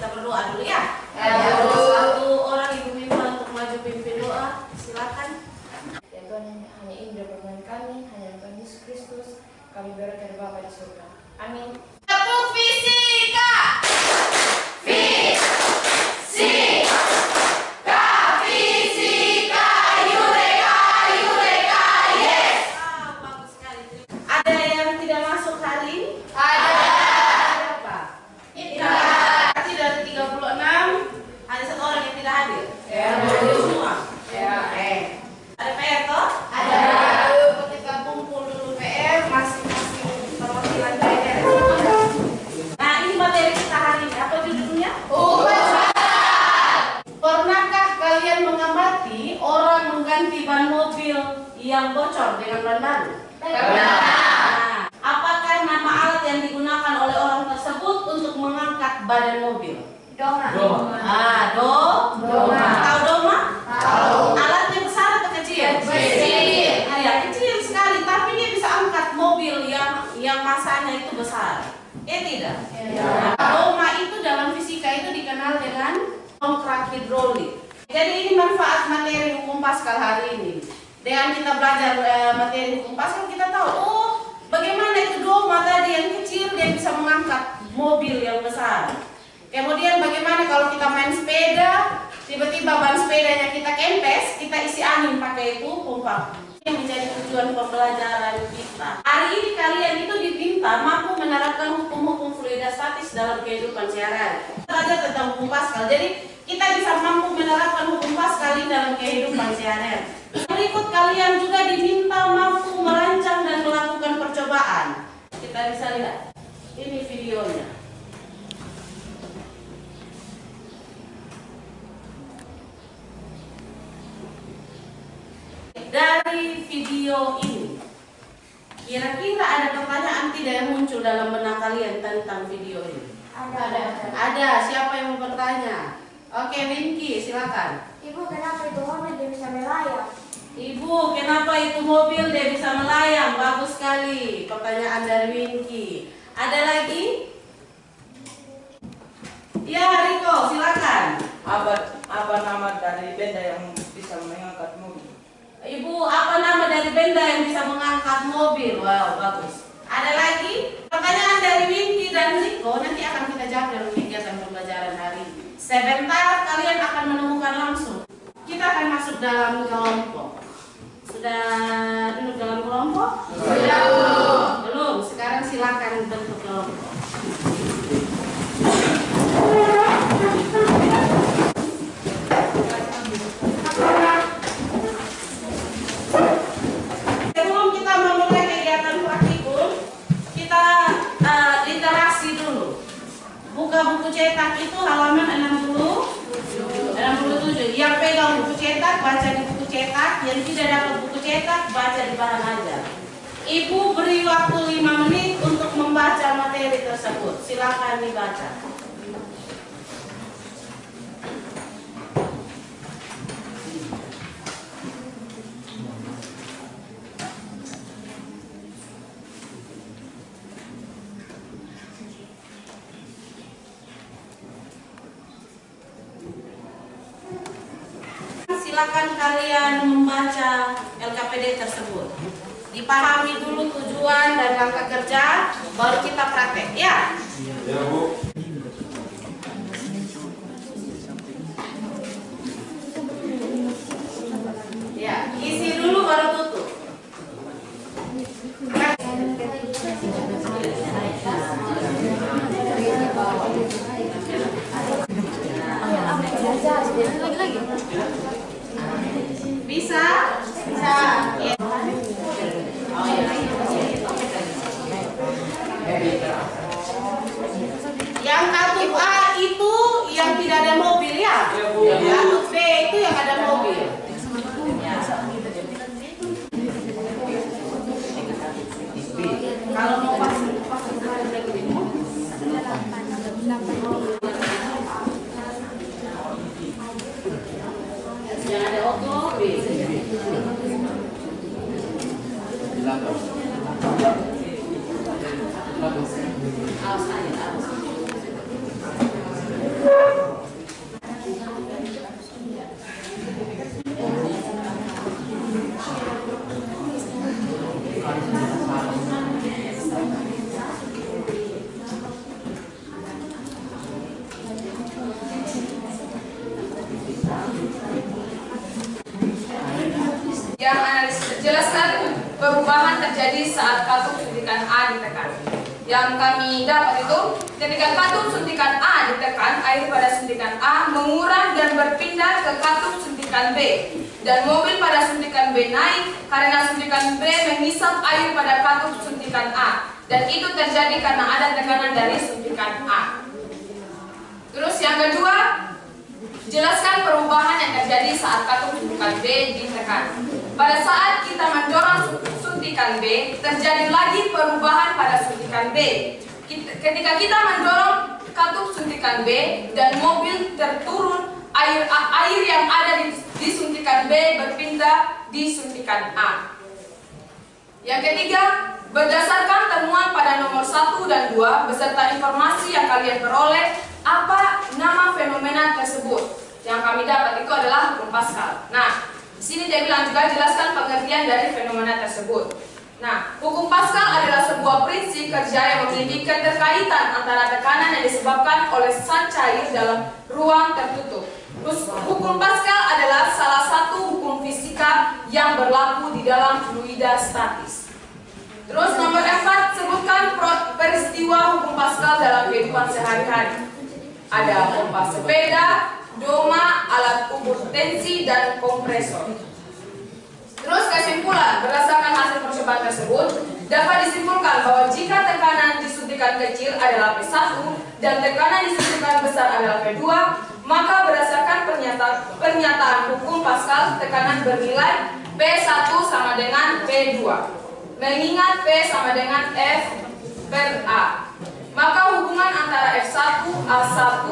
kita berdoa dulu ya. Satu orang Ibu Mimba untuk maju pimpin doa, silakan. Ya Tuhan, hanya ini berdoa kami, hanya Tuhan Yesus Kristus, kami berdoa kepada Bapa di surga. Amin. Satu fisika. Yang bocor dengan ban baru? Nah, apakah nama alat yang digunakan oleh orang tersebut untuk mengangkat badan mobil? Doma. Doma. Tahu doma? Tahu. Alatnya besar atau kecil? Kecil. Ya, kecil sekali, tapi dia bisa angkat mobil yang masanya itu besar. Tidak? Ya. Doma itu dalam fisika itu dikenal dengan dongkrak hidrolik. Jadi ini manfaat materi hukum Paskal hari ini. Dengan kita belajar materi hukum Paskal, kita tahu bagaimana itu doma tadi yang kecil dia bisa mengangkat mobil yang besar. Kemudian bagaimana kalau kita main sepeda, tiba-tiba ban sepedanya kita kempes, kita isi angin pakai itu pompa. Ini menjadi tujuan pembelajaran kita. Hari ini kalian itu diminta mampu menerapkan hukum-hukum fluidostatis dalam kehidupan sehari-hari. Belajar tentang hukum Paskal. Jadi kita bisa mampu menerapkan hukum Paskal dalam kehidupan sehari-hari. Berikut kalian juga diminta mampu merancang dan melakukan percobaan. Kita bisa lihat. Ini videonya. Dari video ini, kira-kira ada pertanyaan tidak yang muncul dalam benak kalian tentang video ini? Ada. Siapa yang mau bertanya? Oke, Winky, silakan. Ibu, kenapa itu mobil dia bisa melayang? Ibu, kenapa itu mobil dia bisa melayang? Bagus sekali pertanyaan dari Winky. Ada lagi? Ya, Riko, silakan. Apa nama dari benda yang bisa mengangkat mobil? Ibu, apa nama dari benda yang bisa mengangkat mobil? Wow, bagus. Ada lagi? Pertanyaan dari Winky dan Riko nanti akan kita jawab dalam kegiatan pembelajaran hari ini. Sebentar kalian akan menemukan langsung. Kita akan masuk dalam kelompok. Sudah duduk dalam kelompok? Sudah. Belum. Sekarang silakan bentuk kelompok. Sebelum kita memulai kegiatan praktikum, kita literasi dulu. Buka buku cetak itu halaman 67. Yang pegang buku cetak baca di buku cetak, yang tidak dapat buku cetak baca di bahan ajar. Ibu beri waktu 5 menit untuk membaca materi tersebut. Silakan dibaca. Silakan kalian membaca LKPD tersebut. Dipahami dulu tujuan dan langkah kerja, baru kita praktek, ya? Ya, Bu. Ya, isi dulu baru tutup. Bisa? Bisa. Ya. Oh, ya. terjadi saat katup suntikan A ditekan. Yang kami dapat itu, ketika katup suntikan A ditekan, air pada suntikan A mengurang dan berpindah ke katup suntikan B. Dan mobil pada suntikan B naik karena suntikan B mengisap air pada katup suntikan A. Dan itu terjadi karena ada tekanan dari suntikan A. Terus yang kedua, jelaskan perubahan yang terjadi saat katup suntikan B ditekan. Pada saat kita mendorong suntikan B, terjadi lagi perubahan pada suntikan B. Ketika kita mendorong katup suntikan B dan mobil terturun, air yang ada di suntikan B berpindah di suntikan A. Yang ketiga, berdasarkan temuan pada nomor 1 dan 2 beserta informasi yang kalian peroleh, apa nama fenomena tersebut? Yang kami dapat itu adalah hukum Pascal. Nah, di sini dia bilang juga jelaskan pengertian dari fenomena tersebut. Nah, hukum Pascal adalah sebuah prinsip kerja yang memiliki keterkaitan antara tekanan yang disebabkan oleh zat cair dalam ruang tertutup. Terus, hukum Pascal adalah salah satu hukum fisika yang berlaku di dalam fluida statis. Terus nomor 4, sebutkan peristiwa hukum Pascal dalam kehidupan sehari-hari. Ada pompa sepeda, doma, alat ukur tensi, dan kompresor. Terus kesimpulan, berdasarkan hasil percobaan tersebut, dapat disimpulkan bahwa jika tekanan di suntikan kecil adalah P1 dan tekanan di suntikan besar adalah P2, maka berdasarkan pernyataan hukum Pascal, tekanan bernilai P1 sama dengan P2. Mengingat P sama dengan F per A, maka hubungan antara F1, A1,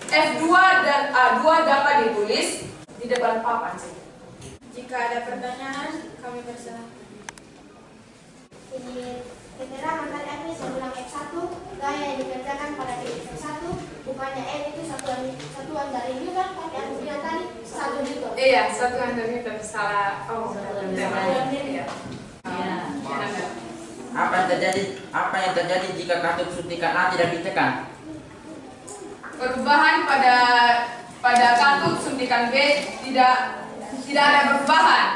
F2 dan A2 dapat ditulis di depan papan. Jika ada pertanyaan, kami persilakan. Ini keterangan dari F sebelum F1, gaya yang dikerjakan pada titik F1, bukannya F itu satuan dari Newton, tapi aku bilang tadi 1 Newton. Iya, satuan dari Newton, salah. Oh, iya. Apa yang terjadi jika katup suntikan A tidak ditekan? Perubahan pada katup suntikan B tidak ada perubahan.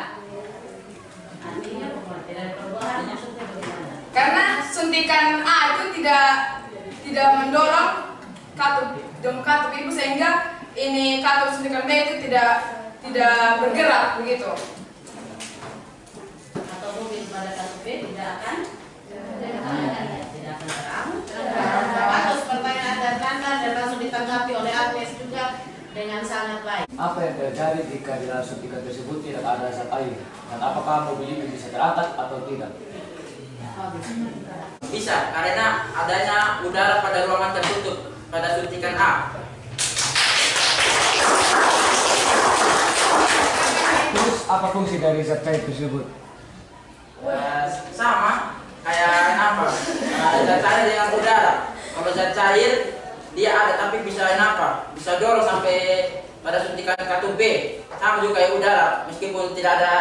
Karena suntikan A itu tidak mendorong katup itu, sehingga ini katup suntikan B itu tidak bergerak begitu. Atau mobil pada katup B tidak akan terang. Terus pertanyaan dan tanda dan langsung ditanggapi oleh Agnes juga dengan sangat baik. Apa yang terjadi jika di dalam suntikan tersebut tidak ada zat air? Dan apakah mobil ini bisa terangkat atau tidak? Bisa, karena adanya udara pada ruangan tertutup pada suntikan A. Terus apa fungsi dari zat cair tersebut? Sama kayak apa? Zat cair dengan udara. Kalau zat cair dia ada tapi bisa bisa dorong sampai pada suntikan katup B. Sama juga kayak udara, meskipun tidak ada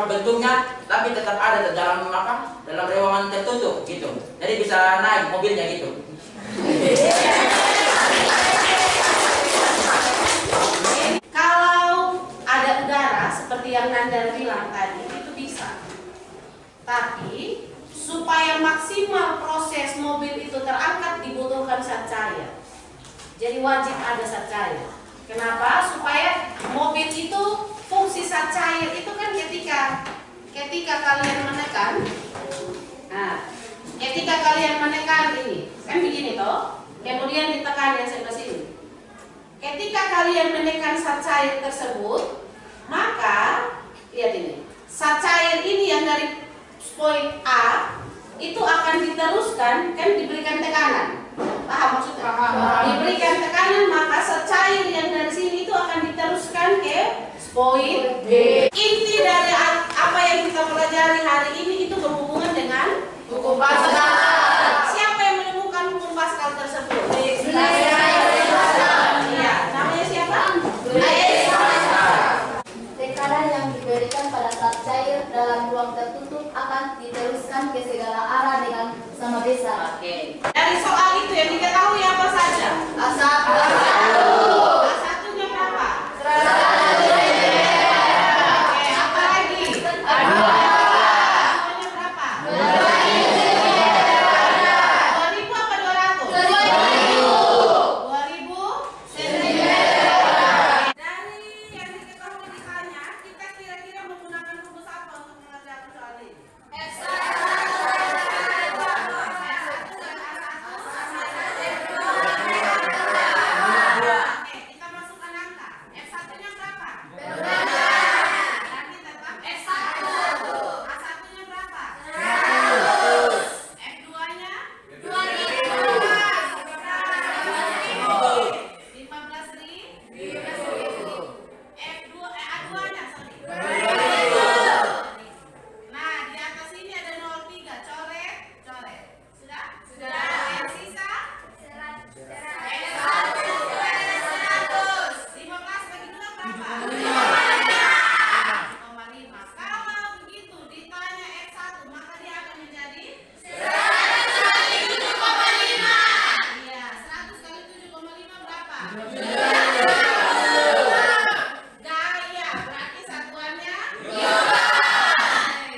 bentuknya, tapi tetap ada dalam ruangan tertutup gitu. Jadi bisa naik mobilnya gitu. Kalau ada udara seperti yang Nanda bilang tadi itu bisa. Tapi supaya maksimal proses mobil itu terangkat dibutuhkan zat cair. Jadi wajib ada zat cair. Kenapa? Supaya mobil itu fungsi zat cair itu kan ketika kalian menekan, ketika kalian menekan ini kan begini toh, kemudian ditekan yang sebelah sini. Ketika kalian menekan zat cair tersebut, maka lihat ini, zat cair ini yang dari poin A itu akan diteruskan, kan diberikan tekanan. Paham maksudnya? Diberikan tekanan, maka zat cair yang dari sini itu akan diteruskan ke poin B. Inti dari apa yang kita pelajari hari ini itu berhubungan dengan hukum Pascal. Siapa yang menemukan hukum Pascal tersebut? Iya, namanya siapa? Tekanan yang diberikan pada zat cair dalam ruang tertutup akan diteruskan ke segala arah dengan sama besar. Oke. Dari soal itu yang diketahui apa saja? A1. A1-nya berapa? 100. Oke, apa lagi? A2-nya berapa? Gaya berarti satuannya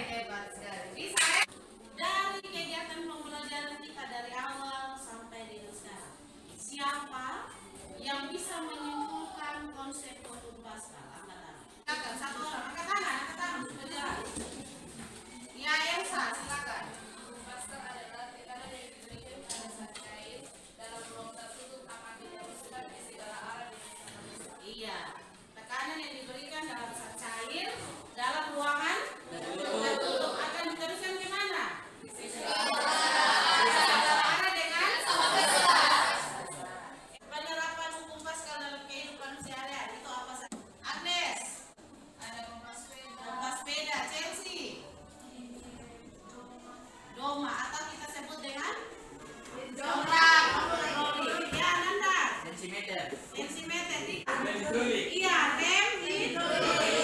hebat sekali. Bisa ya? Dari kegiatan pembelajaran kita dari awal sampai dengan sekarang, siapa yang bisa menyimpulkan konsep khotbah Paskah? Angkat tangan. Silakan, satu orang. Angkat tangan supaya jelas. Ya, Elsa, silakan. Paskah adalah tekanan yang diberikan pada saat cair dalam ruang tertutup akan dihembuskan ke segala arah dengan sama. Iya, tekanan yang diberikan dalam saat cair dalam ruangan tertutup akan diteruskan ke mana? Segala arah dengan penerapan hukum Paskah dalam kehidupan sehari-hari itu apa saja? Agnes, Ada kompas sepeda, Chelsea, doma atau kita sebut dengan dongkrak, ya Nanda, Sentimeter. sensimeter, iya rem,